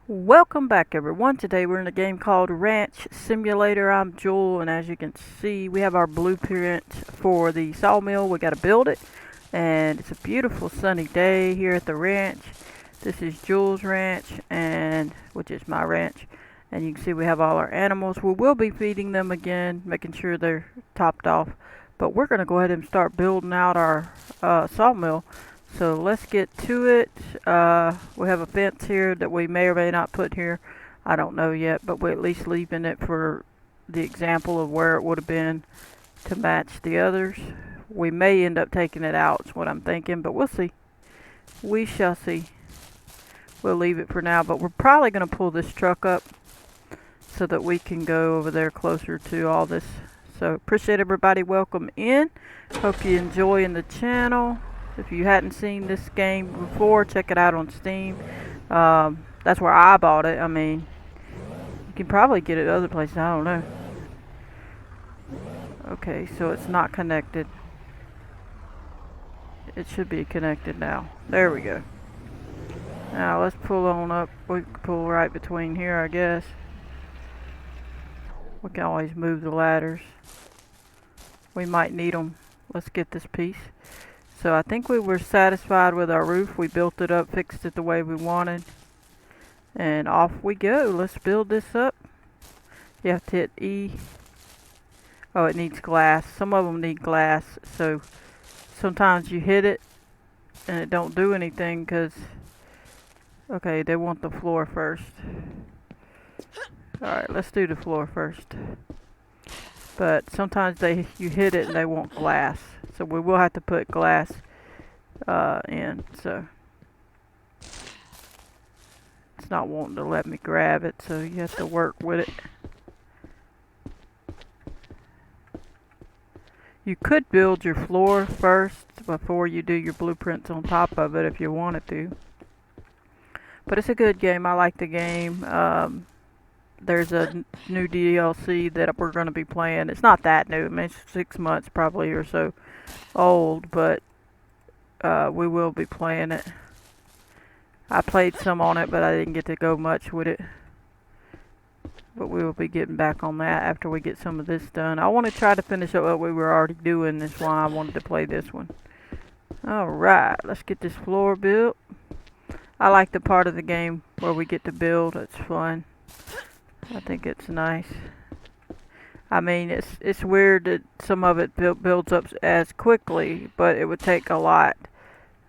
Welcome back everyone. Today we're in a game called Ranch Simulator. I'm Jewel, and as you can see we have our blueprint for the sawmill. We got to build it, and it's a beautiful sunny day here at the ranch. This is Jewel's ranch, and which is my ranch, and you can see we have all our animals. We will be feeding them again, making sure they're topped off, but we're going to go ahead and start building out our sawmill. So let's get to it. We have a fence here that we may or may not put here. I don't know yet, but we're at least leaving it for the example of where it would have been to match the others. We may end up taking it out, is what I'm thinking, but we'll see. We shall see. We'll leave it for now, but we're probably going to pull this truck up so that we can go over there closer to all this. So appreciate everybody. Welcome in. Hope you enjoying the channel. If you hadn't seen this game before, check it out on Steam. That's where I bought it. I mean, you can probably get it other places. I don't know. Okay, so it's not connected. It should be connected now. There we go. Now let's pull on up. We can pull right between here, I guess. We can always move the ladders. We might need them. Let's get this piece. So I think we were satisfied with our roof. We built it up, fixed it the way we wanted. And off we go. Let's build this up. You have to hit E. Oh, it needs glass. Some of them need glass. So sometimes you hit it and it don't do anything because... Okay, they want the floor first. Alright, let's do the floor first. But sometimes you hit it and they want glass. So we will have to put glass in. So it's not wanting to let me grab it, so you have to work with it. You could build your floor first before you do your blueprints on top of it if you wanted to. But it's a good game. I like the game. There's a new DLC that we're going to be playing. It's not that new. I mean, it's 6 months probably or so old, but we will be playing it. I played some on it, but I didn't get to go much with it. But we will be getting back on that after we get some of this done. I want to try to finish up what we were already doing. That's why I wanted to play this one. Alright, let's get this floor built. I like the part of the game where we get to build. It's fun. I think it's nice. I mean, it's weird that some of it builds up as quickly, but it would take a lot,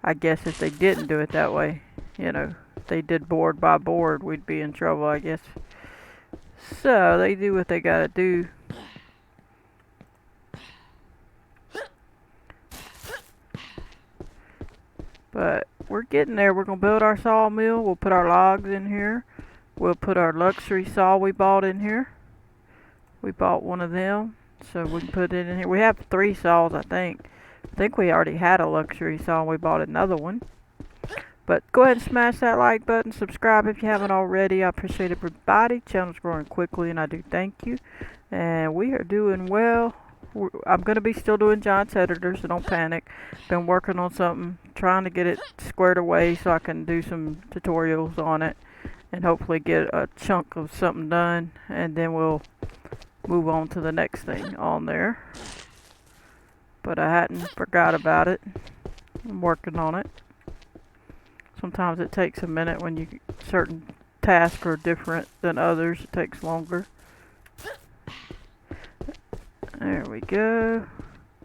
I guess, if they didn't do it that way. You know, if they did board by board, we'd be in trouble, I guess. So, they do what they gotta do. But we're getting there. We're gonna build our sawmill. We'll put our logs in here. We'll put our luxury saw we bought in here. We bought one of them, so we can put it in here. We have 3 saws, I think. I think we already had a luxury saw and we bought another one. But go ahead and smash that like button. Subscribe if you haven't already. I appreciate everybody. Channel's growing quickly and I do thank you. And we are doing well. I'm going to be still doing Giants Editor, so don't panic. Been working on something, trying to get it squared away so I can do some tutorials on it. And hopefully get a chunk of something done, and then we'll move on to the next thing on there. But I hadn't forgot about it. I'm working on it. Sometimes it takes a minute when certain tasks are different than others. It takes longer. There we go.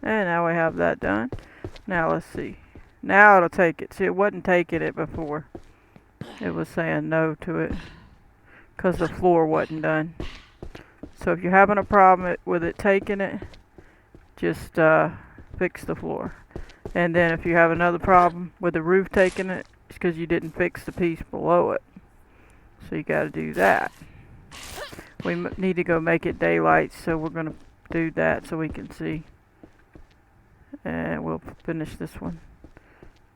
And now we have that done. Now let's see. Now it'll take it. See, it wasn't taking it before. It was saying no to it because the floor wasn't done. So if you're having a problem with it taking it, just fix the floor. And then if you have another problem with the roof taking it, it's because you didn't fix the piece below it. So you got to do that. We need to go make it daylight, so we're going to do that so we can see. And we'll finish this one.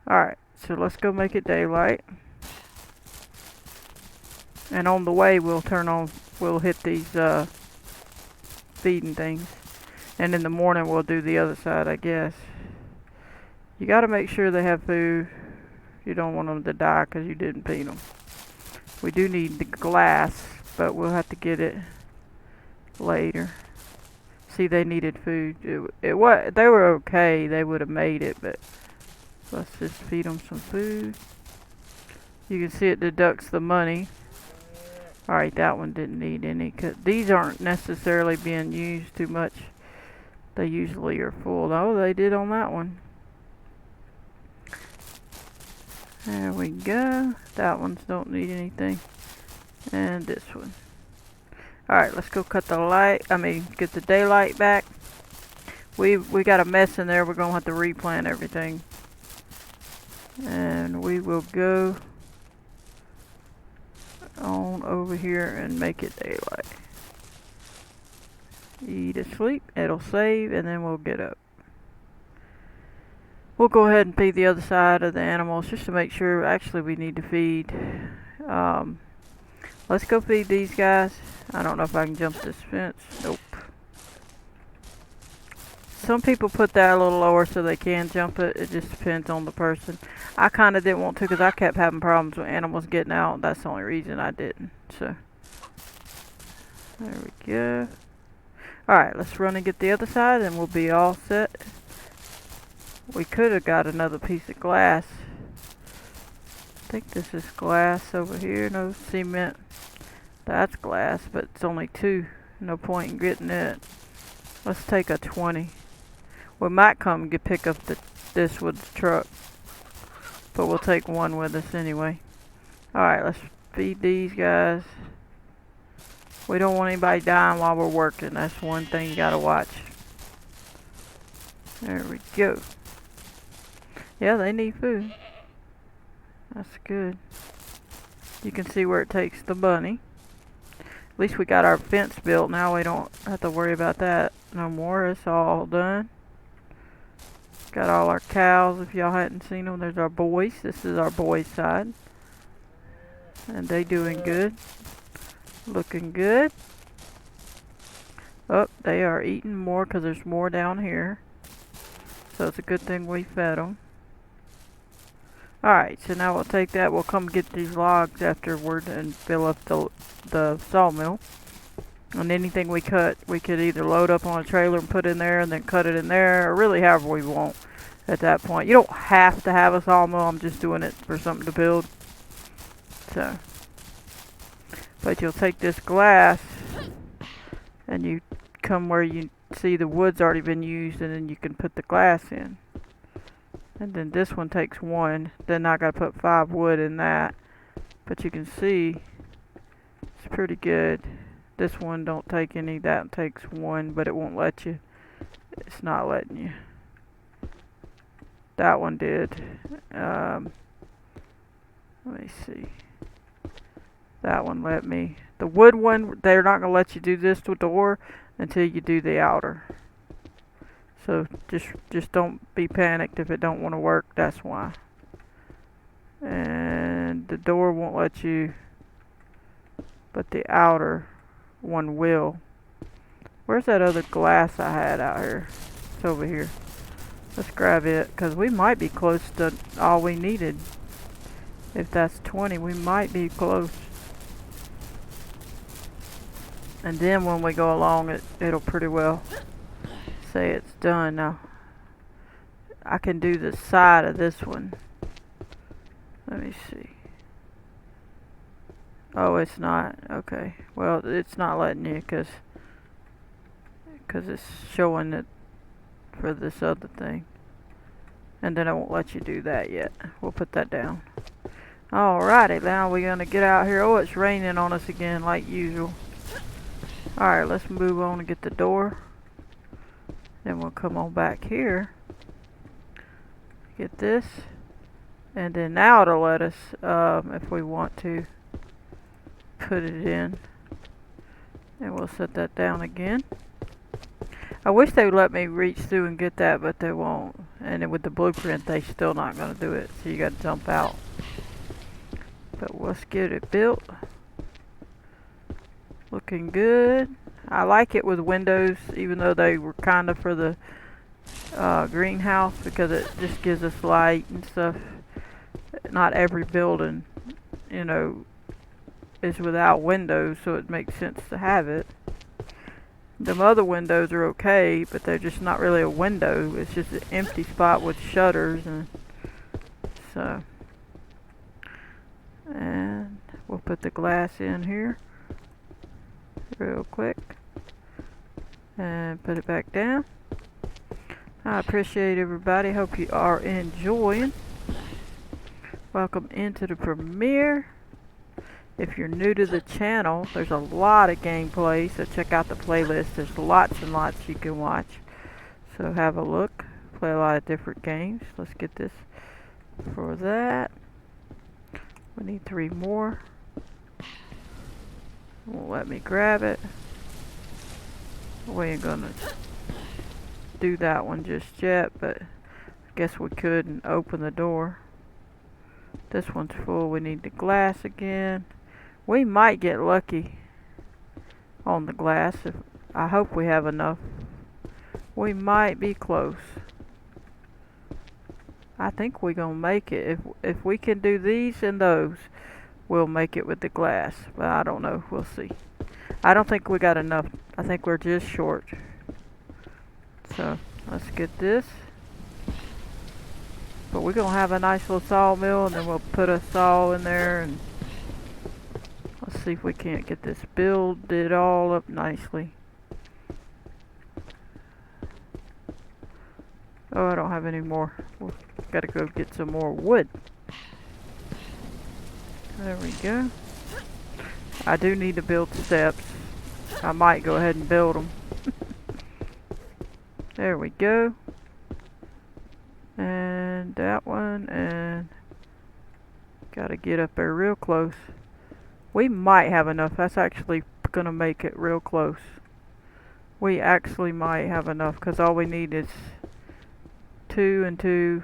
Alright, so let's go make it daylight. And on the way we'll hit these feeding things. And in the morning we'll do the other side, I guess. You gotta make sure they have food. You don't want them to die because you didn't feed them. We do need the glass, but we'll have to get it later. See, they needed food. They were okay. They would have made it, but let's just feed them some food. You can see it deducts the money. Alright, that one didn't need any, cause these aren't necessarily being used too much. They usually are full. Oh, they did on that one. There we go. That one's don't need anything. And this one. Alright, let's go cut the light. Get the daylight back. We got a mess in there. We're gonna have to replant everything. And we will go on over here and make it daylight. Eat to sleep. It'll save, and then we'll get up. We'll go ahead and feed the other side of the animals just to make sure. Actually, we need to feed. Let's go feed these guys. I don't know if I can jump this fence. Nope. Some people put that a little lower so they can jump it. It just depends on the person. I kind of didn't want to because I kept having problems with animals getting out. That's the only reason I didn't. So, there we go. Alright, let's run and get the other side and we'll be all set. We could have got another piece of glass. I think this is glass over here. No cement. That's glass, but it's only 2. No point in getting it. Let's take a 20. We might come and pick up this with the truck. But we'll take 1 with us anyway. Alright, let's feed these guys. We don't want anybody dying while we're working. That's one thing you gotta watch. There we go. Yeah, they need food. That's good. You can see where it takes the bunny. At least we got our fence built. Now we don't have to worry about that no more. It's all done. Got all our cows. If y'all hadn't seen them, there's our boys. This is our boys' side. And they doing good. Looking good. Oh, they are eating more because there's more down here. So it's a good thing we fed them. Alright, so now we'll take that. We'll come get these logs afterward and fill up the sawmill. And anything we cut, we could either load up on a trailer and put in there and then cut it in there, or really however we want at that point. You don't have to have a sawmill. I'm just doing it for something to build. So, but you'll take this glass and you come where you see the wood's already been used, and then you can put the glass in. And then this one takes 1. Then I gotta put 5 wood in that. But you can see it's pretty good. This one don't take any. That takes 1, but it won't let you. It's not letting you. That one did. Let me see. That one let me. The wood one, they're not gonna let you do this to the door until you do the outer. So just don't be panicked if it don't want to work. That's why. And the door won't let you, but the outer one will. Where's that other glass I had out here? It's over here. Let's grab it because we might be close to all we needed. If that's 20, we might be close. And then when we go along, it'll pretty well say it's done. Now I can do the side of this one. Let me see. Oh, it's not. Okay. Well, it's not letting you because it's showing it for this other thing. And then it won't let you do that yet. We'll put that down. Alrighty, now we're gonna get out here. Oh, it's raining on us again like usual. Alright, let's move on and get the door. Then we'll come on back here. Get this. And then now it'll let us, if we want to, put it in. And we'll set that down again. I wish they would let me reach through and get that, but they won't. And then with the blueprint, they still not going to do it. So you got to jump out. But let's get it built. Looking good. I like it with windows, even though they were kind of for the greenhouse, because it just gives us light and stuff. Not every building, you know, is without windows, so it makes sense to have it. Them other windows are okay, but they're just not really a window. It's just an empty spot with shutters, and so. And we'll put the glass in here real quick and put it back down. I appreciate everybody. Hope you are enjoying. Welcome into the premiere. If you're new to the channel, there's a lot of gameplay, so check out the playlist. There's lots and lots you can watch. So have a look. Play a lot of different games. Let's get this for that. We need 3 more. Won't let me grab it. We ain't gonna do that one just yet, but I guess we could and open the door. This one's full. We need the glass again. We might get lucky on the glass. I hope we have enough. We might be close. I think we're gonna make it. If we can do these and those, we'll make it with the glass. But I don't know. We'll see. I don't think we got enough. I think we're just short. So let's get this. But we're gonna have a nice little sawmill, and then we'll put a saw in there, and let's see if we can't get this builded all up nicely. Oh, I don't have any more. We've gotta go get some more wood. There we go. I do need to build steps. I might go ahead and build them. There we go. And that one, and gotta get up there real close. We might have enough. That's actually gonna make it real close. We actually might have enough, because all we need is 2 and 2.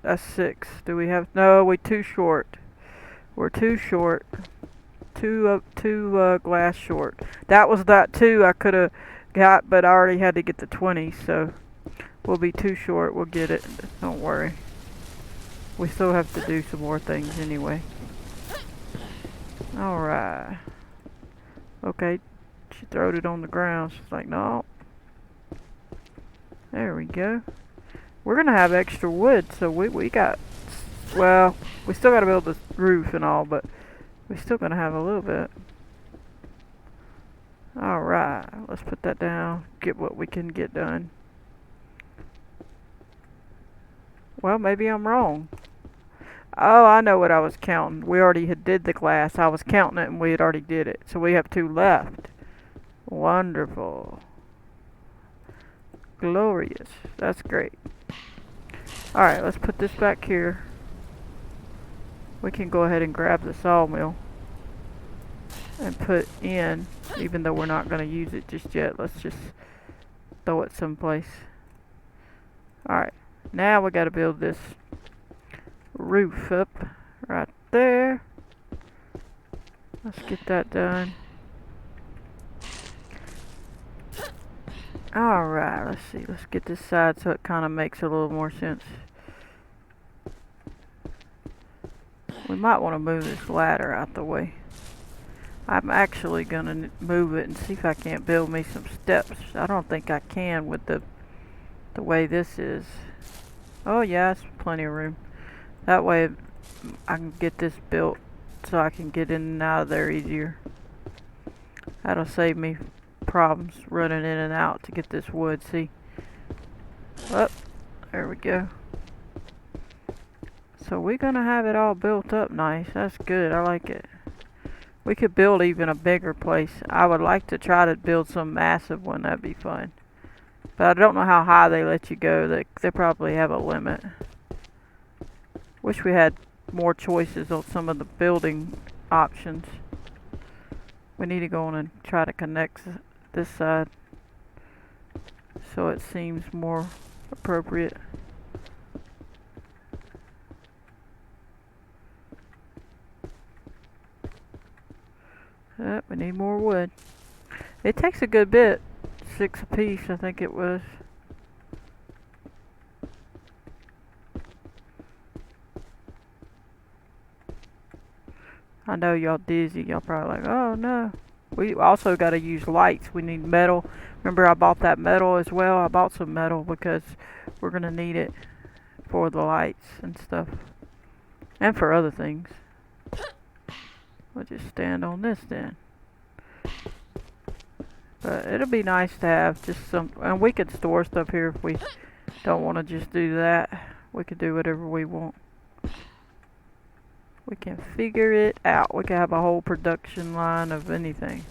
That's 6. Do we have? No, we're too short. We're too short. Two glass short. That was that 2 I could have got, but I already had to get the 20, so we'll be too short. We'll get it. Don't worry. We still have to do some more things anyway. Alright. Okay. She throwed it on the ground. She's like, no. There we go. We're gonna have extra wood, so we got, well, we still gotta build the roof and all, but we're still gonna have a little bit. Alright, let's put that down, get what we can get done. Well, maybe I'm wrong. Oh, I know what I was counting. We already did the glass. I was counting it and we had already did it. So we have 2 left. Wonderful. Glorious. That's great. Alright, let's put this back here. We can go ahead and grab the sawmill and put in, even though we're not going to use it just yet. Let's just throw it someplace. Alright, now we got to build this roof up right there. Let's get that done. Alright, let's see. Let's get this side so it kind of makes a little more sense. We might want to move this ladder out the way. I'm actually going to move it and see if I can't build me some steps. I don't think I can with the way this is. Oh yeah, it's plenty of room. That way I can get this built so I can get in and out of there easier. That'll save me problems running in and out to get this wood. See? Oh, there we go. So we're gonna have it all built up nice. That's good. I like it. We could build even a bigger place. I would like to try to build some massive one. That'd be fun. But I don't know how high they let you go. They probably have a limit. Wish we had more choices on some of the building options. We need to go on and try to connect this side so it seems more appropriate. We need more wood. It takes a good bit. 6 apiece, I think it was. I know y'all dizzy. Y'all probably like, oh no. We also got to use lights. We need metal. Remember I bought that metal as well? I bought some metal because we're going to need it for the lights and stuff. And for other things. We'll just stand on this then. But it'll be nice to have just some, and we could store stuff here if we don't want to just do that. We could do whatever we want. We can figure it out. We could have a whole production line of anything.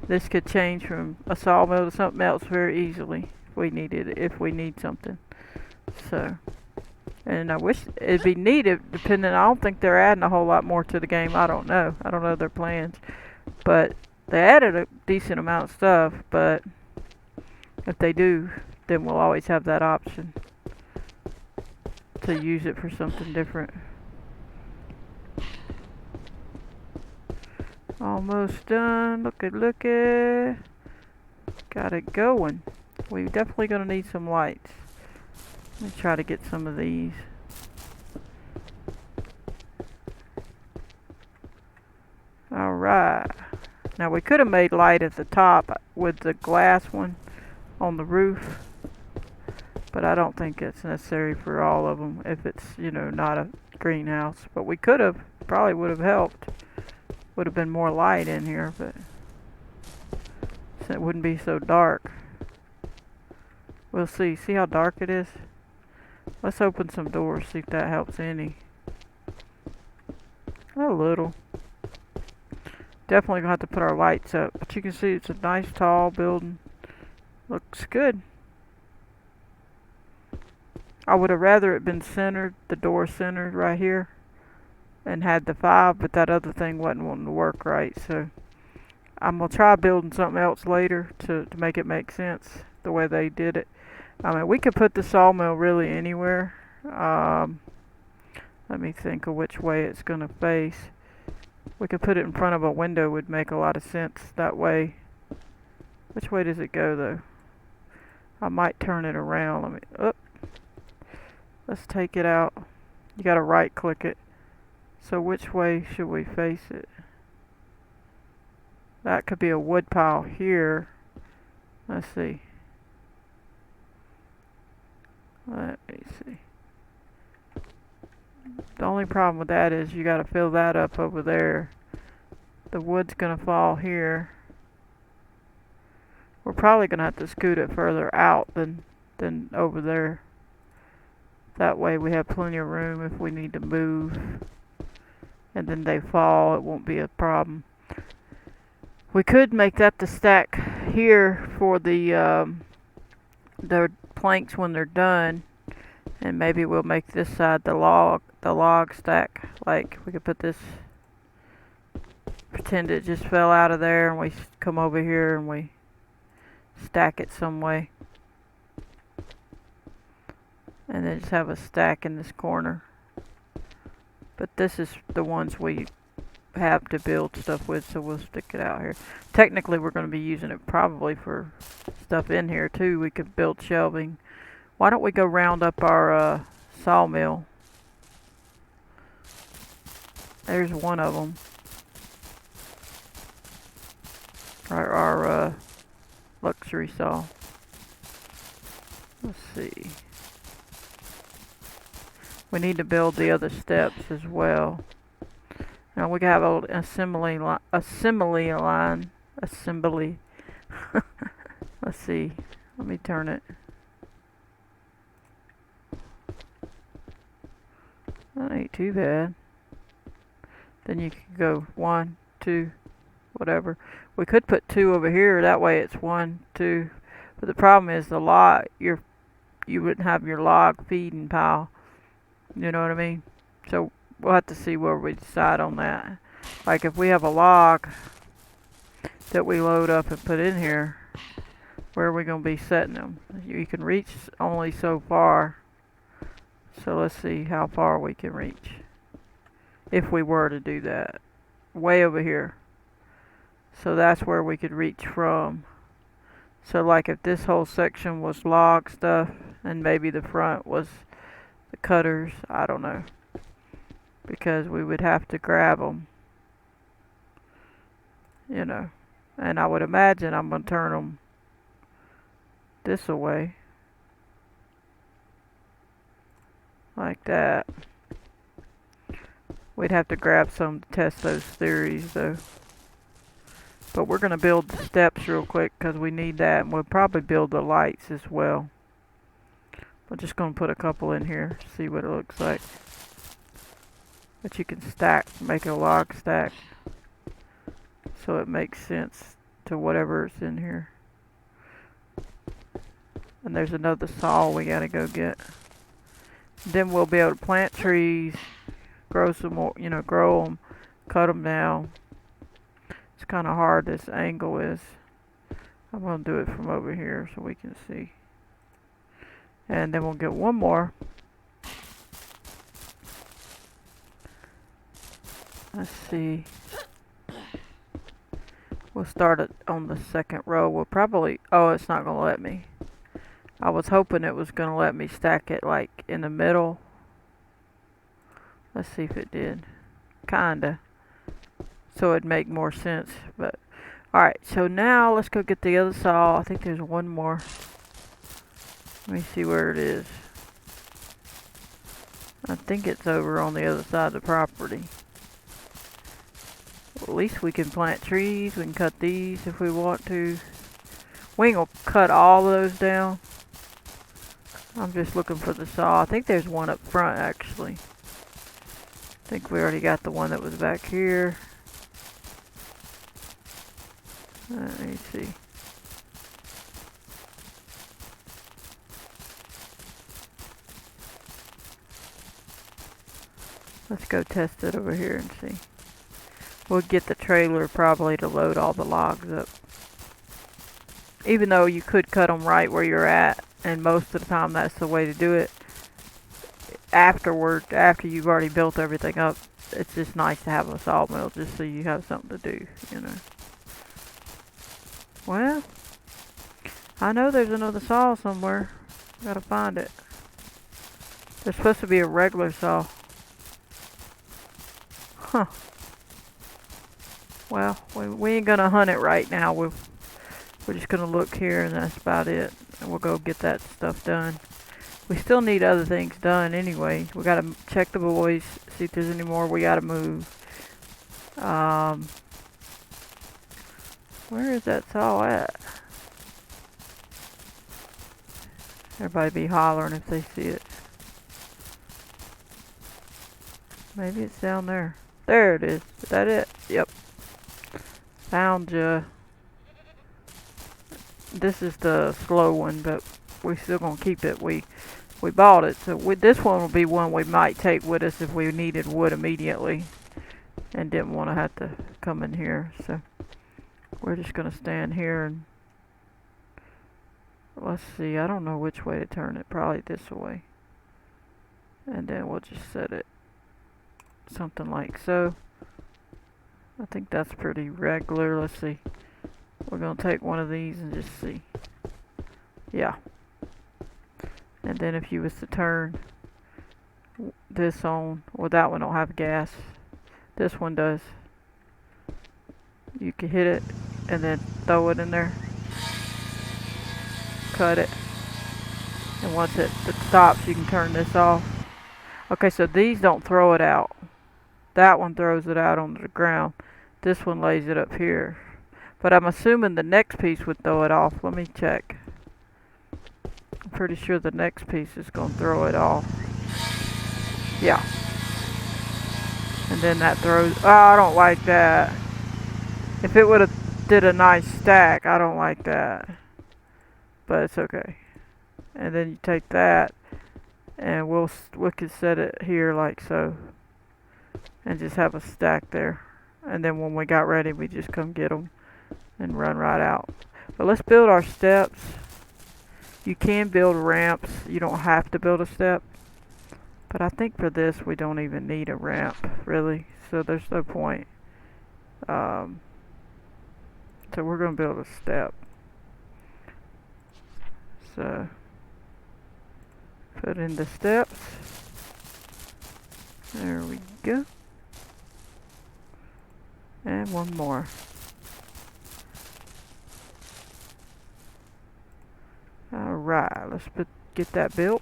This could change from a sawmill to something else very easily if we needed it, if we need something. So, and I wish it'd be needed depending. I don't think they're adding a whole lot more to the game. I don't know. I don't know their plans, but they added a decent amount of stuff. But if they do, then we'll always have that option to use it for something different. Almost done. Look it. Got it going. We're definitely gonna need some lights. Let me try to get some of these. Alright. Now we could have made light at the top with the glass one on the roof. But I don't think it's necessary for all of them if it's, you know, not a greenhouse. But we could have. Probably would have helped. Would have been more light in here, but so it wouldn't be so dark. We'll see. See how dark it is? Let's open some doors, see if that helps any. A little. Definitely gonna have to put our lights up. But you can see it's a nice tall building. Looks good. I would have rather it been centered, the door centered right here, and had the 5, but that other thing wasn't wanting to work right, so I'm gonna try building something else later to make it make sense the way they did it. I mean, we could put the sawmill really anywhere. Let me think of which way it's gonna face. We could put it in front of a window, would make a lot of sense that way. Which way does it go though? I might turn it around. Let me, let's take it out. You gotta right click it. So which way should we face it? That could be a wood pile here. Let's see. Let me see. The only problem with that is you gotta fill that up over there. The wood's gonna fall here. We're probably gonna have to scoot it further out than over there. That way we have plenty of room if we need to move. And then they fall, it won't be a problem. We could make that the stack here for the planks when they're done, and maybe we'll make this side the log stack. Like we could put this, pretend it just fell out of there, and we come over here and we stack it some way, and then just have a stack in this corner. But this is the ones we have to build stuff with, so we'll stick it out here. Technically we're going to be using it probably for stuff in here too. We could build shelving. Why don't we go round up our sawmill? There's one of them. Our luxury saw. Let's see. We need to build the other steps as well. Now we have an assembly line. Assembly. Let's see. Let me turn it. That ain't too bad. Then you can go 1, 2, whatever. We could put 2 over here. That way it's 1, 2. But the problem is the log. You wouldn't have your log feeding pile. You know what I mean? So we'll have to see where we decide on that. Like if we have a log that we load up and put in here, where are we going to be setting them? You can reach only so far. So let's see how far we can reach. If we were to do that. Way over here. So that's where we could reach from. So like if this whole section was log stuff, and maybe the front was the cutters, I don't know. Because we would have to grab them you know. And I would imagine I'm going to turn them this way, like that. We'd have to grab some to test those theories though. But we're going to build the steps real quick because we need that. And we'll probably build the lights as well. We're just going to put a couple in here, see what it looks like. But you can stack, make a log stack, so it makes sense to whatever's in here. And there's another saw we gotta go get. Then we'll be able to plant trees, grow some more, grow them, cut them down. It's kind of hard, this angle is. I'm gonna do it from over here so we can see. And then we'll get one more. Let's see. We'll start it on the second row. We'll probably, oh, it's not gonna let me. I was hoping it was gonna let me stack it like in the middle. Let's see if it did. Kinda. So it'd make more sense. But alright, so now let's go get the other saw. I think there's one more. Let me see where it is. I think it's over on the other side of the property. Well, at least we can plant trees. We can cut these if we want to. We ain't gonna cut all of those down. I'm just looking for the saw. I think there's one up front actually. I think we already got the one that was back here. Let me see. Let's go test it over here and see. We'll get the trailer probably to load all the logs up. Even though you could cut them right where you're at, and most of the time that's the way to do it. Afterward, after you've already built everything up, it's just nice to have a sawmill just so you have something to do, Well, I know there's another saw somewhere. Gotta find it. There's supposed to be a regular saw. Huh. Well, we ain't gonna hunt it right now. We're just gonna look here and that's about it. And we'll go get that stuff done. We still need other things done anyway. We gotta check the boys, see if there's any more we gotta move. Where is that saw at? Everybody be hollering if they see it. Maybe it's down there. There it is. Is that it? Yep. Found ya. This is the slow one, but we're still gonna keep it. We bought it, so this one will be one we might take with us if we needed wood immediately and didn't want to have to come in here. So we're just gonna stand here and let's see. I don't know which way to turn it. Probably this way. And then we'll just set it something like so. I think that's pretty regular. Let's see. We're gonna take one of these and just see. Yeah. And then if you was to turn this on, well, that one don't have gas. This one does. You can hit it and then throw it in there. Cut it. And once it stops, you can turn this off. Okay, so these don't throw it out. That one throws it out onto the ground. This one lays it up here. But I'm assuming the next piece would throw it off. Let me check. I'm pretty sure the next piece is going to throw it off. Yeah. And then that throws... Oh, I don't like that. If it would have did a nice stack, I don't like that. But it's okay. And then you take that, and we could set it here like so. And just have a stack there. And then when we got ready, we just come get them and run right out. But let's build our steps. You can build ramps. You don't have to build a step. But I think for this, we don't even need a ramp, really. So there's no point. So we're going to build a step. So put in the steps. There we go. And one more. Alright, get that built.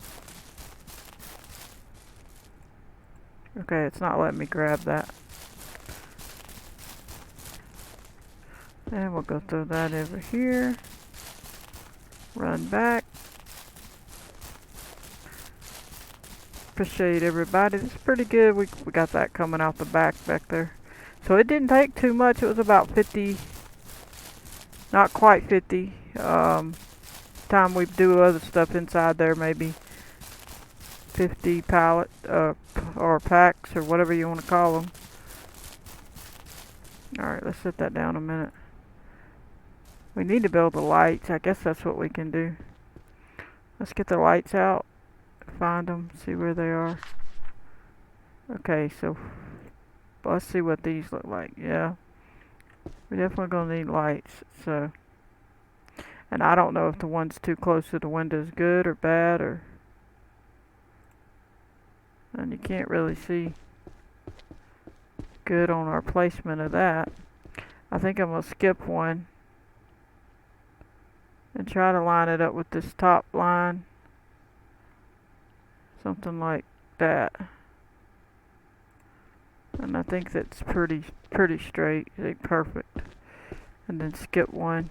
Okay, it's not letting me grab that. And we'll go throw that over here. Run back. Appreciate everybody. It's pretty good. We got that coming out the back there. So it didn't take too much. It was about 50, not quite 50. Time we do other stuff inside there, maybe 50 pallet or packs or whatever you want to call them. Alright, let's set that down a minute. We need to build the lights. I guess that's what we can do. Let's get the lights out. Find them. See where they are. Okay, so let's see what these look like. Yeah. We're definitely going to need lights. So, and I don't know if the one's too close to the window is good or bad, or... And you can't really see good on our placement of that. I think I'm going to skip one and try to line it up with this top line. Something like that. And I think that's pretty straight. Perfect. And then skip one.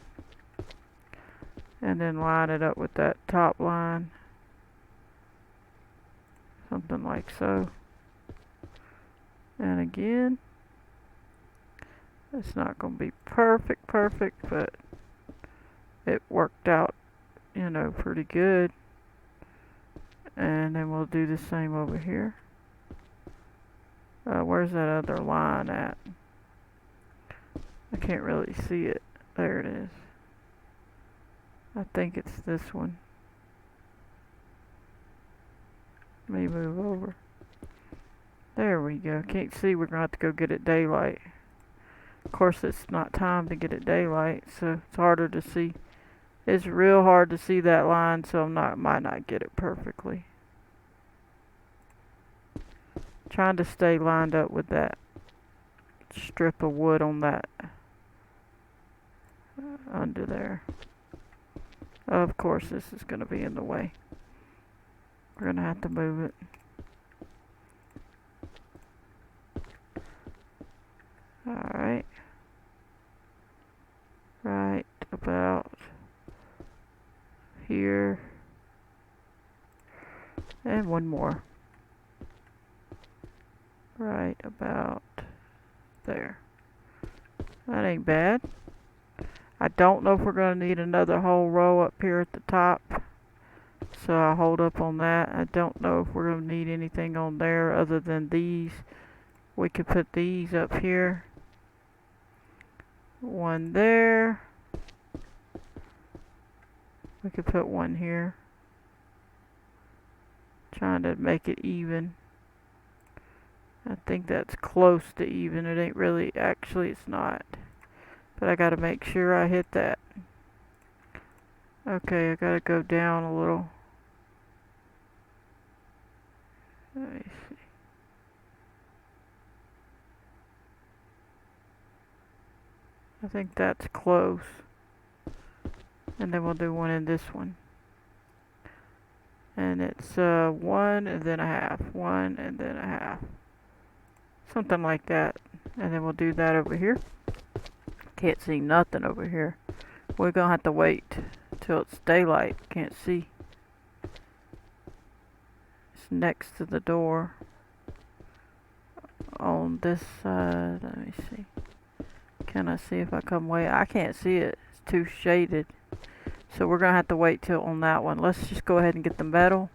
And then line it up with that top line. Something like so. And again, it's not going to be perfect, but it worked out, you know, pretty good. And then we'll do the same over here. Where's that other line at? I can't really see it. There it is. I think it's this one. Let me move over. There we go. Can't see. We're going to have to go get it daylight. Of course, it's not time to get it daylight, so it's harder to see. It's real hard to see that line, so might not get it perfectly. Trying to stay lined up with that strip of wood on that under there. Of course, this is going to be in the way. We're going to have to move it. Alright. Right about here. And one more. Right about there. That ain't bad. I don't know if we're going to need another whole row up here at the top. So I'll hold up on that. I don't know if we're going to need anything on there other than these. We could put these up here. One there. We could put one here. Trying to make it even. I think that's close to even. It ain't really, actually it's not. But I gotta make sure I hit that. Okay, I gotta go down a little. Let me see. I think that's close. And then we'll do one in this one. And it's 1 and then a half. 1 and then a half. Something like that. And then we'll do that over here. Can't see nothing over here. We're gonna have to wait till it's daylight. Can't see. It's next to the door. On this side. Let me see. Can I see if I come way? I can't see it. It's too shaded. So we're gonna have to wait till on that one. Let's just go ahead and get the metal.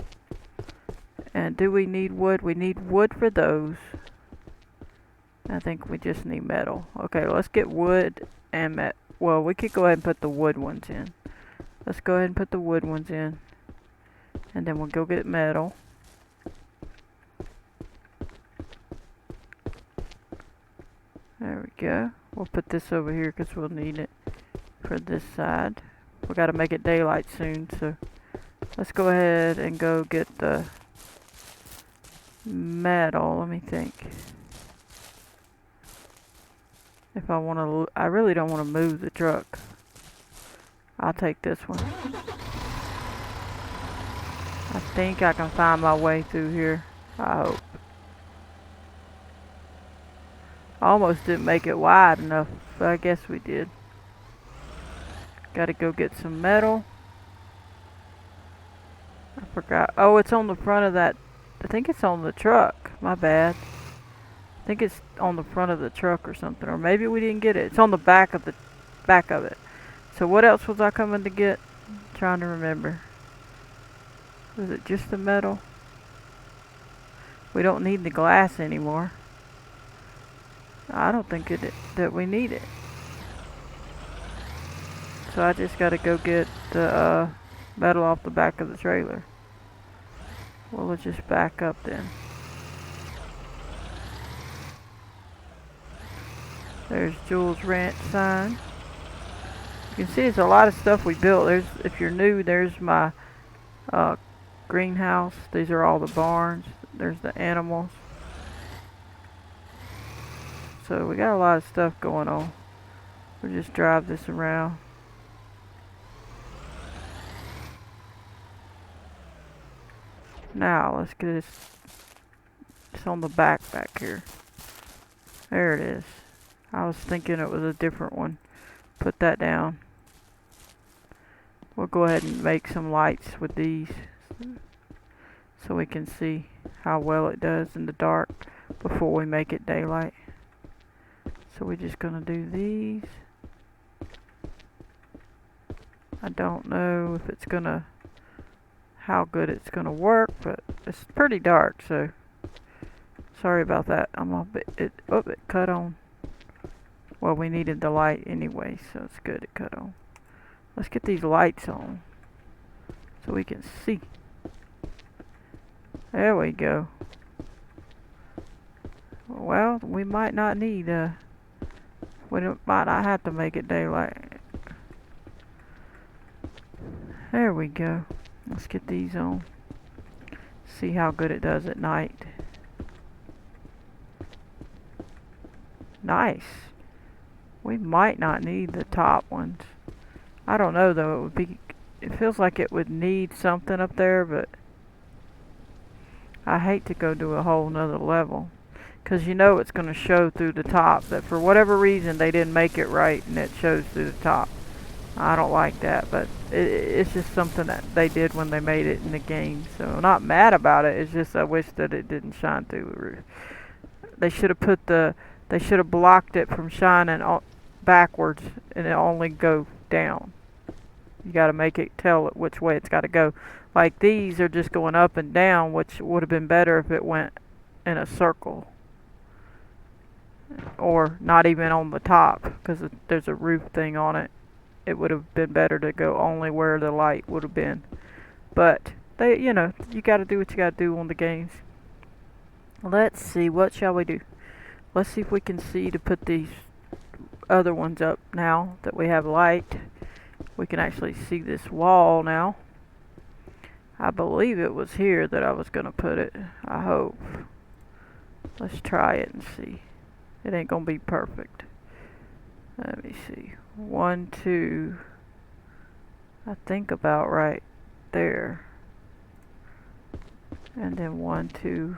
And do we need wood? We need wood for those. I think we just need metal. Okay, let's get wood and metal. Well, we could go ahead and put the wood ones in. Let's go ahead and put the wood ones in. And then we'll go get metal. There we go. We'll put this over here because we'll need it for this side. We got to make it daylight soon, so let's go ahead and go get the metal. Let me think. If I want to, I really don't want to move the truck. I'll take this one. I think I can find my way through here. I hope. I almost didn't make it wide enough, but I guess we did. Gotta go get some metal. I forgot. Oh, it's on the front of that. I think it's on the truck. My bad. I think it's on the front of the truck or something. Or maybe we didn't get it. It's on the back of it. So what else was I coming to get? I'm trying to remember. Was it just the metal? We don't need the glass anymore. I don't think that we need it. So I just gotta go get the metal off the back of the trailer. Well, let's just back up then. There's Jules Ranch sign. You can see it's a lot of stuff we built. If you're new, there's my greenhouse. These are all the barns. There's the animals. So we got a lot of stuff going on. We'll just drive this around. Now let's get this. It's on the back here. There it is. I was thinking it was a different one. Put that down. We'll go ahead and make some lights with these so we can see how well it does in the dark before we make it daylight. So we're just gonna do these. I don't know if it's gonna, how good it's gonna work, but it's pretty dark, so sorry about that. It cut on. Well, we needed the light anyway, so it's good it cut on. Let's get these lights on so we can see. There we go. Well, we might not need we might not have to make it daylight. There we go. Let's get these on. See how good it does at night. Nice. We might not need the top ones. I don't know though. It feels like it would need something up there, but I hate to go to a whole nother level. Because you know it's going to show through the top. That for whatever reason they didn't make it right and it shows through the top. I don't like that, but it's just something that they did when they made it in the game. So I'm not mad about it. It's just I wish that it didn't shine through the roof. They should have blocked it from shining backwards and it only go down. You got to make it tell it which way it's got to go. Like these are just going up and down, which would have been better if it went in a circle. Or not even on the top, because there's a roof thing on it. It would have been better to go only where the light would have been. But you got to do what you got to do on the games. Let's see, what shall we do? Let's see if we can see to put these other ones up now that we have light. We can actually see this wall now. I believe it was here that I was going to put it. I hope. Let's try it and see. It ain't going to be perfect. Let me see. 1, 2. I think about right there. And then 1, 2.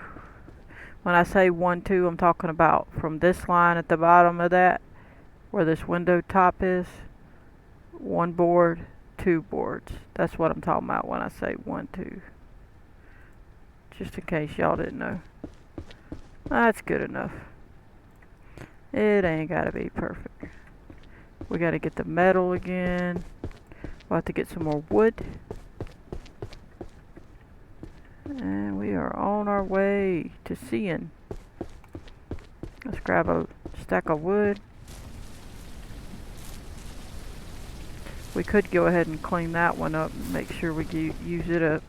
When I say 1, 2, I'm talking about from this line at the bottom of that, where this window top is. 1 board, 2 boards. That's what I'm talking about when I say 1, 2. Just in case y'all didn't know. That's good enough. It ain't gotta be perfect. We gotta get the metal again. We'll have to get some more wood. And we are on our way to seeing. Let's grab a stack of wood. We could go ahead and clean that one up and make sure we use it up.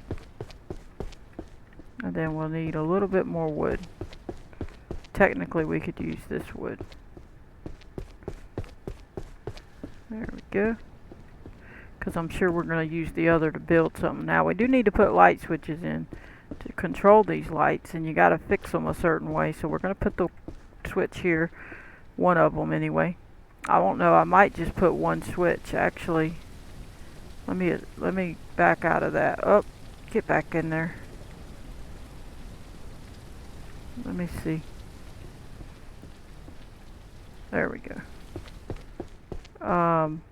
And then we'll need a little bit more wood. Technically we could use this wood. There we go. Because I'm sure we're going to use the other to build something. Now we do need to put light switches in to control these lights, and you got to fix them a certain way. So we're going to put the switch here, one of them anyway. I don't know, I might just put one switch actually. Let me back out of that. Oh, Get back in there. Let me see. There we go.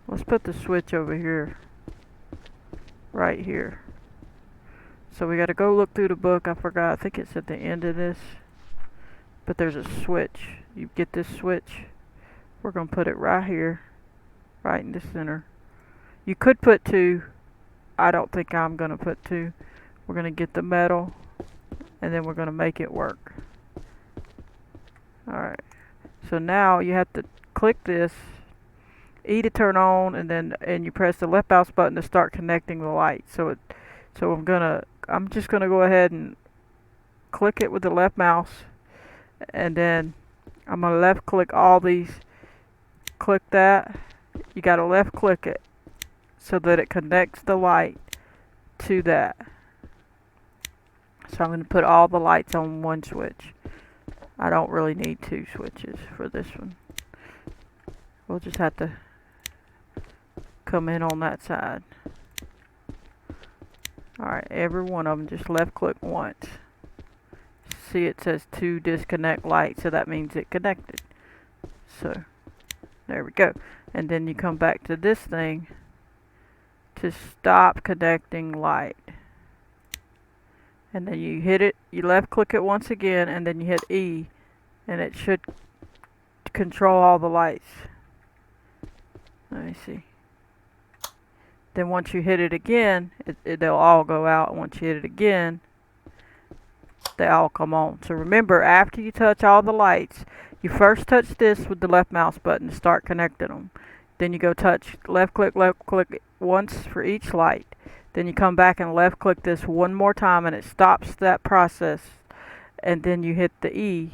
Let's put the switch over here. Right here. So we gotta go look through the book. I forgot. I think it's at the end of this. But there's a switch. You get this switch. We're gonna put it right here. Right in the center. You could put 2. I don't think I'm gonna put 2. We're gonna get the metal. And then we're gonna make it work. Alright. So now you have to click this. E to turn on, and you press the left mouse button to start connecting the light. So I'm just gonna go ahead and click it with the left mouse, and then I'm gonna left click all these. Click that. You gotta left click it so that it connects the light to that. So I'm gonna put all the lights on one switch. I don't really need 2 switches for this one. We'll just have to come in on that side. Alright, every one of them, just left click once. See, it says 2 disconnect light, so that means it connected. So, there we go. And then you come back to this thing to stop connecting light. And then you hit it, you left click it once again, and then you hit E, and it should control all the lights. Let me see. Then once you hit it again, they'll all go out. And once you hit it again, they all come on. So remember, after you touch all the lights, you first touch this with the left mouse button to start connecting them. Then you go touch left click once for each light. Then you come back and left click this one more time, and it stops that process. And then you hit the E,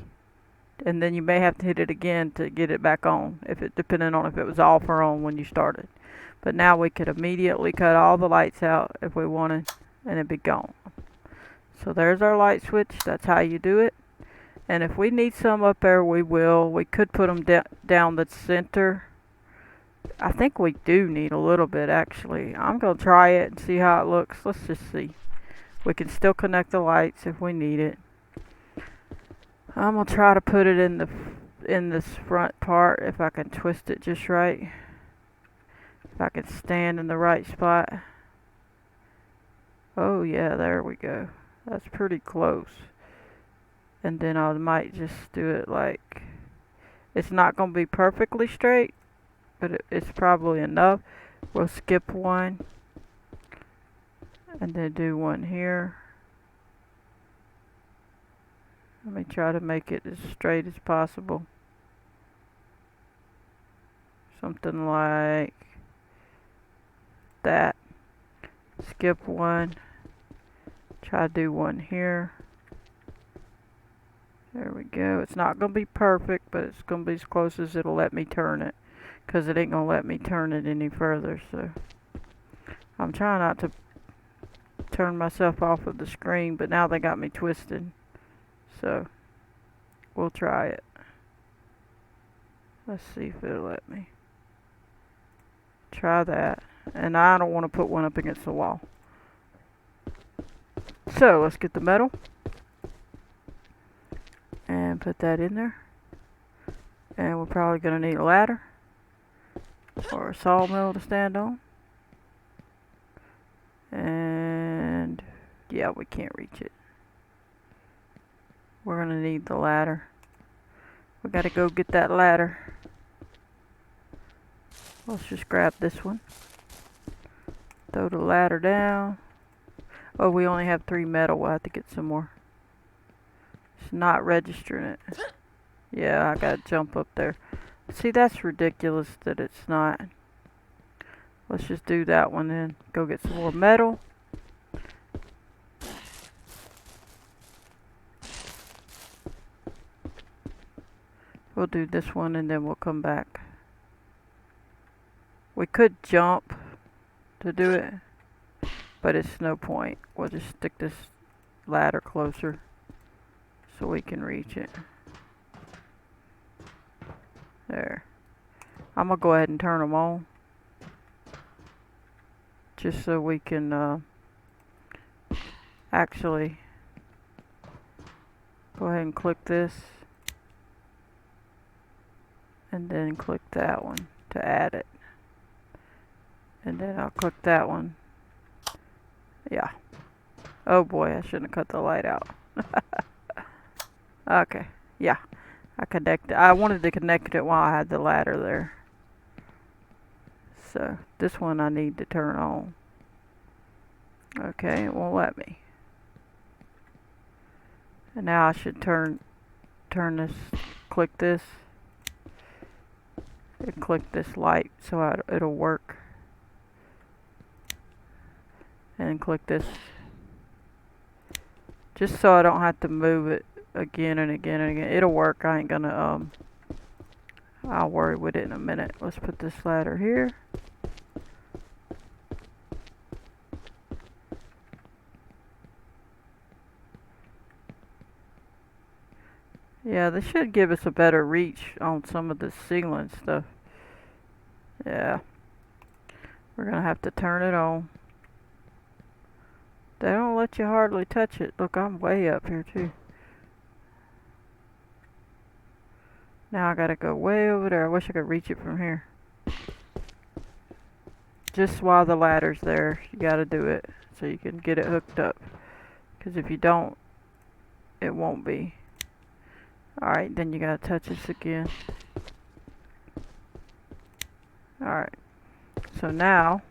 and then you may have to hit it again to get it back on, depending on if it was off or on when you started. But now we could immediately cut all the lights out if we wanted, and it'd be gone. So there's our light switch. That's how you do it. And if we need some up there, we will. We could put them down the center. I think we do need a little bit, actually. I'm going to try it and see how it looks. Let's just see. We can still connect the lights if we need it. I'm going to try to put it in this front part, if I can twist it just right. If I can stand in the right spot. Oh yeah, there we go. That's pretty close. And then I might just do it like, it's not going to be perfectly straight, but it's probably enough. We'll skip one. And then do one here. Let me try to make it as straight as possible. Something like that. Skip one. Try to do one here. There we go. It's not going to be perfect, but it's going to be as close as it'll let me turn it. Because it ain't going to let me turn it any further. So I'm trying not to turn myself off of the screen, but now they got me twisted. So we'll try it. Let's see if it'll let me. Try that. And I don't want to put one up against the wall. So let's get the metal and put that in there. And we're probably going to need a ladder or a sawmill to stand on. And yeah, we can't reach it. We're going to need the ladder. We got to go get that ladder. Let's just grab this one. Throw the ladder down. Oh, we only have 3 metal. We'll have to get some more. It's not registering it. Yeah, I gotta jump up there. See, that's ridiculous that it's not. Let's just do that one then. Go get some more metal. We'll do this one and then we'll come back. We could jump to do it, but it's no point. We'll just stick this ladder closer so we can reach it. There. I'm gonna go ahead and turn them on, just so we can Actually, go ahead and click this. And then click that one to add it. And then I'll click that one. Yeah. Oh boy, I shouldn't have cut the light out. Okay. Yeah. I wanted to connect it while I had the ladder there. So this one I need to turn on. Okay, it won't let me. And now I should turn this, click this, and click this light so it'll work. And click this, just so I don't have to move it again and again and again. It'll work. I ain't gonna I'll worry with it in a minute. Let's put this ladder here. Yeah, this should give us a better reach on some of the ceiling stuff. Yeah. We're gonna have to turn it on. They don't let you hardly touch it. Look, I'm way up here too. Now I gotta go way over there. I wish I could reach it from here. Just while the ladder's there, you gotta do it so you can get it hooked up. Because if you don't, it won't be. Alright, then you gotta touch this again. Alright, so now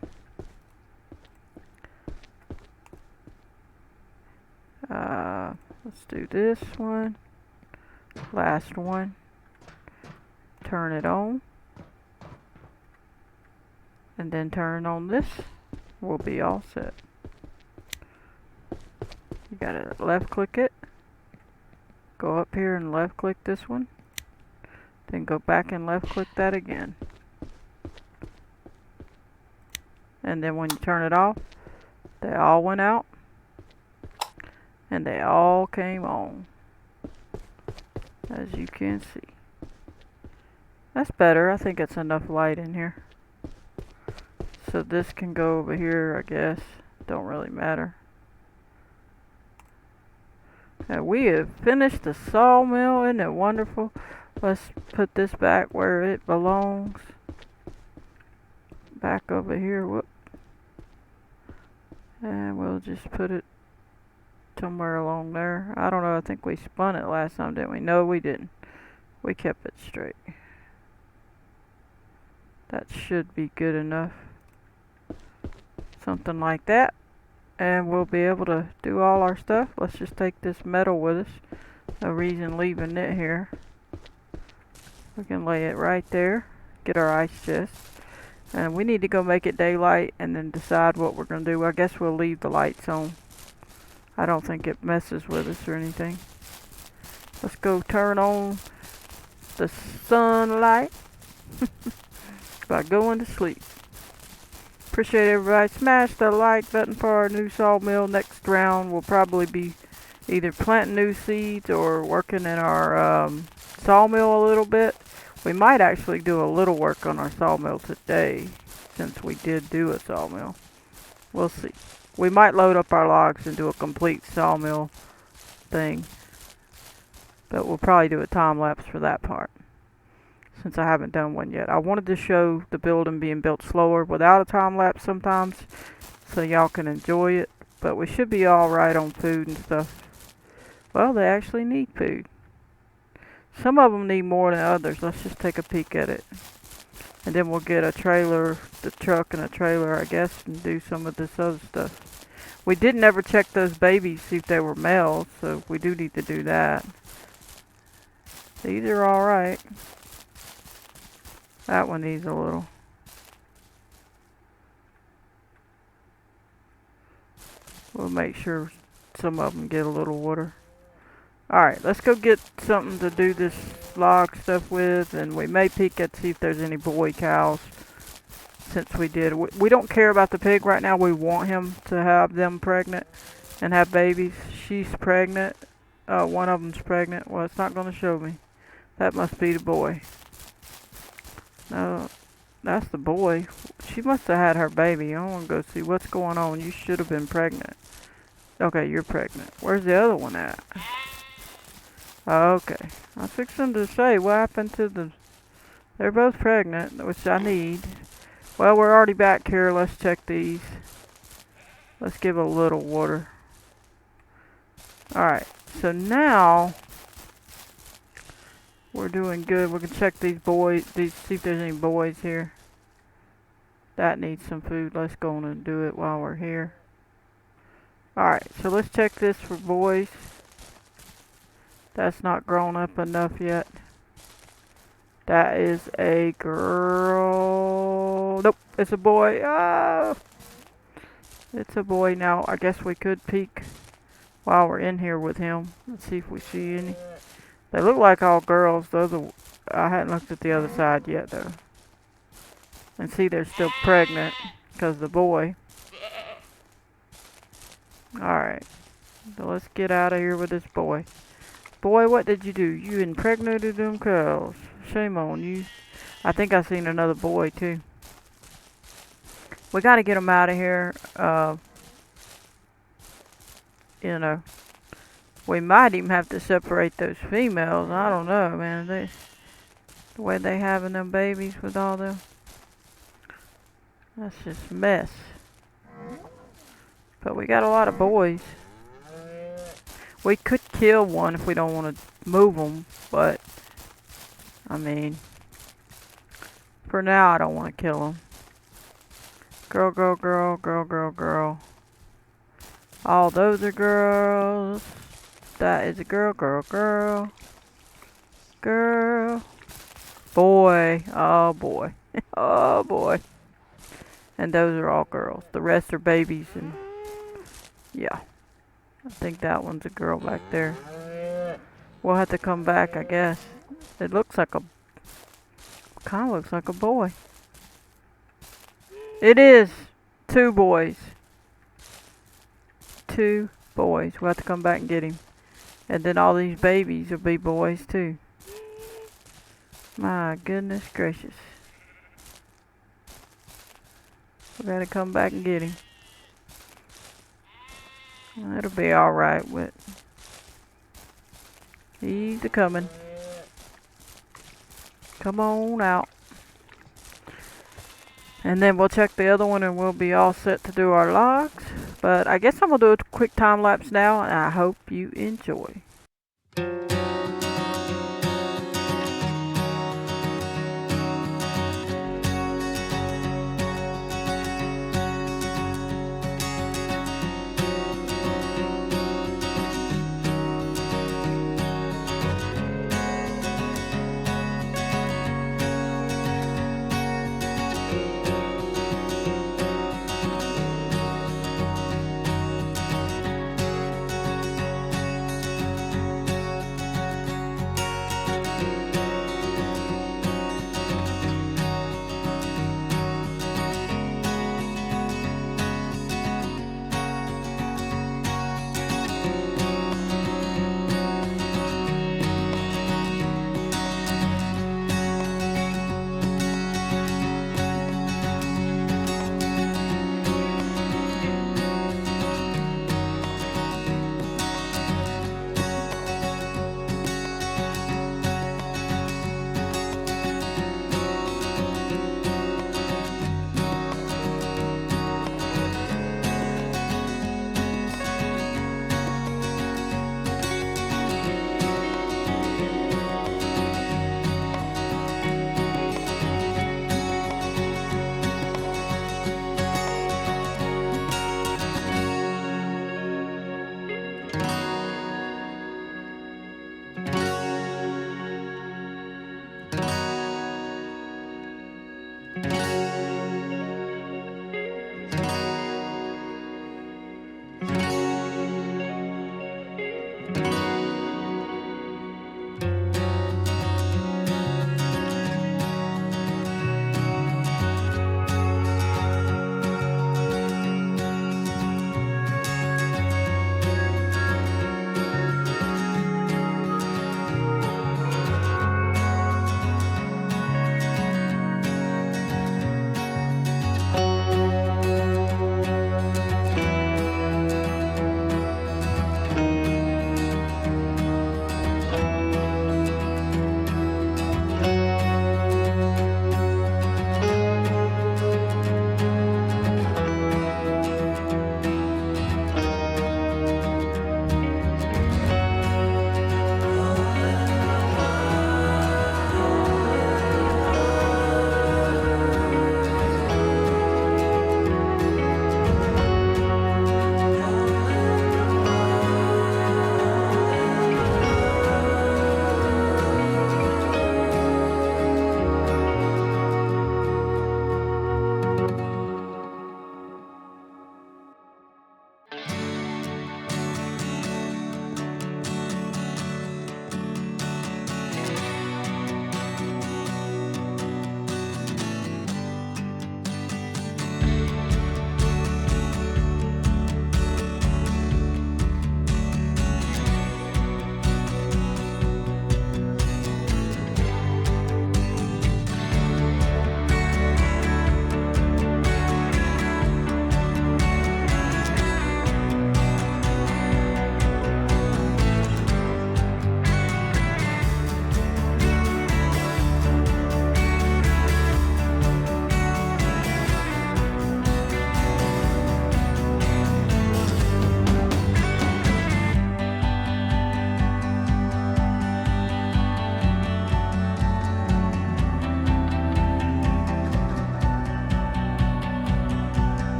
let's do this one, last one, turn it on, and then turn on this. We'll be all set. You gotta left click it, go up here and left click this one, then go back and left click that again. And then when you turn it off, they all went out and they all came on, as you can see. That's better. I think it's enough light in here. So this can go over here, I guess. Don't really matter. Now we have finished the sawmill. Isn't it wonderful? Let's put this back where it belongs. Back over here. Whoop. And we'll just put it somewhere along there. I don't know. I think we spun it last time, didn't we? No, we didn't. We kept it straight. That should be good enough. Something like that. And we'll be able to do all our stuff. Let's just take this metal with us. No reason leaving it here. We can lay it right there. Get our ice chest. And we need to go make it daylight and then decide what we're going to do. I guess we'll leave the lights on. I don't think it messes with us or anything. Let's go turn on the sunlight by going to sleep. Appreciate everybody. Smash the like button for our new sawmill. Next round we'll probably be either planting new seeds or working in our sawmill a little bit. We might actually do a little work on our sawmill today, since we did do a sawmill. We'll see. We might load up our logs and do a complete sawmill thing. But we'll probably do a time lapse for that part, since I haven't done one yet. I wanted to show the building being built slower without a time lapse sometimes, so y'all can enjoy it. But we should be alright on food and stuff. Well, they actually need food. Some of them need more than others. Let's just take a peek at it. And then we'll get a trailer, the truck and a trailer, I guess, and do some of this other stuff. We didn't ever check those babies, see if they were males, so we do need to do that. These are alright. That one needs a little. We'll make sure some of them get a little water. Alright, let's go get something to do this log stuff with, and we may peek at see if there's any boy cows, since we did. We don't care about the pig right now. We want him to have them pregnant and have babies. She's pregnant. One of them's pregnant. Well, it's not going to show me. That must be the boy. No, that's the boy. She must have had her baby. I want to go see what's going on. You should have been pregnant. Okay, you're pregnant. Where's the other one at? Okay. I was fixing to say, what happened to the... They're both pregnant, which I need. Well, we're already back here. Let's check these. Let's give a little water. Alright, so now we're doing good. We can check these boys, see if there's any boys here. That needs some food. Let's go on and do it while we're here. Alright, so let's check this for boys. That's not grown up enough yet. That is a girl. Nope, it's a boy. Oh, it's a boy now. I guess we could peek while we're in here with him. Let's see if we see any. They look like all girls. I hadn't looked at the other side yet though. And see, they're still pregnant because the boy. Alright, so let's get out of here with this boy. Boy, what did you do? You impregnated them cows. Shame on you. I think I seen another boy too. We gotta get them out of here. You know, we might even have to separate those females. I don't know, man. The way they having them babies with all them. That's just a mess. But we got a lot of boys. We could kill one if we don't want to move them, but I mean, for now I don't want to kill them. Girl, girl, girl, girl, girl, girl. All those are girls. That is a girl, girl, girl. Girl. Boy. Oh boy. Oh boy. And those are all girls. The rest are babies and yeah. I think that one's a girl back there. We'll have to come back, I guess. It looks like kind of looks like a boy. It is 2 boys. 2 boys. We'll have to come back and get him. And then all these babies will be boys too. My goodness gracious. We gotta come back and get him. It'll be alright with. He's a coming. Come on out. And then we'll check the other one and we'll be all set to do our logs. But I guess I'm gonna do a quick time lapse now and I hope you enjoy.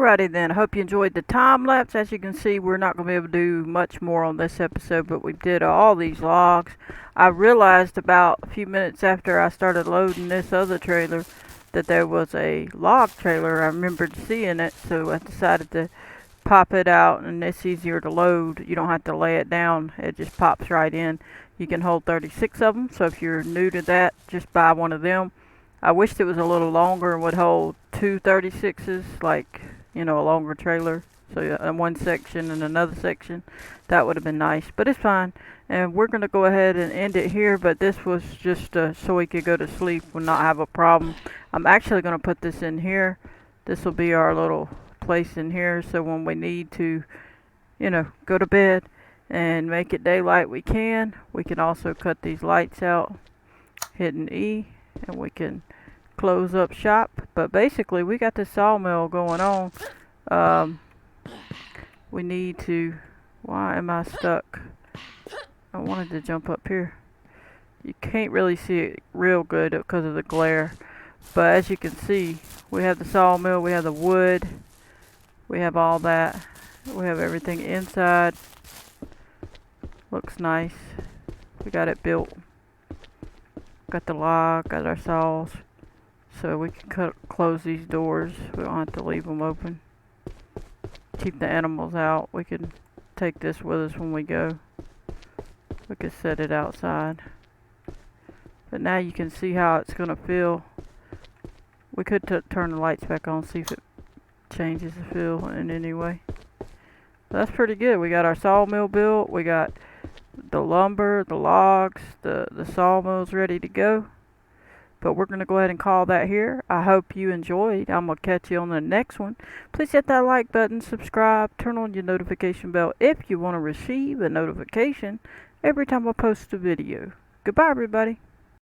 Alrighty then, I hope you enjoyed the time lapse. As you can see, we're not going to be able to do much more on this episode, but we did all these logs. I realized about a few minutes after I started loading this other trailer that there was a log trailer. I remembered seeing it, so I decided to pop it out, and it's easier to load. You don't have to lay it down, it just pops right in. You can hold 36 of them, so if you're new to that, just buy one of them. I wished it was a little longer and would hold two 36s, like, you know, a longer trailer. So in one section and another section, that would have been nice, but it's fine. And we're going to go ahead and end it here, but this was just so we could go to sleep and not have a problem. I'm actually going to put this in here. This will be our little place in here, so when we need to, you know, go to bed and make it daylight, we can. We can also cut these lights out, hitting E, and we can close up shop. But basically, we got this sawmill going on. We need to, why am I stuck? I wanted to jump up here. You can't really see it real good because of the glare, but as you can see, we have the sawmill, we have the wood, we have all that, we have everything inside. Looks nice. We got it built. Got the log, got our saws, so we can close these doors. We don't have to leave them open. Keep the animals out. We can take this with us when we go. We could set it outside. But now you can see how it's going to feel. We could turn the lights back on, see if it changes the feel in any way. But that's pretty good. We got our sawmill built. We got the lumber, the logs, the sawmill's ready to go. But we're going to go ahead and call that here. I hope you enjoyed. I'm going to catch you on the next one. Please hit that like button, subscribe, turn on your notification bell if you want to receive a notification every time I post a video. Goodbye, everybody.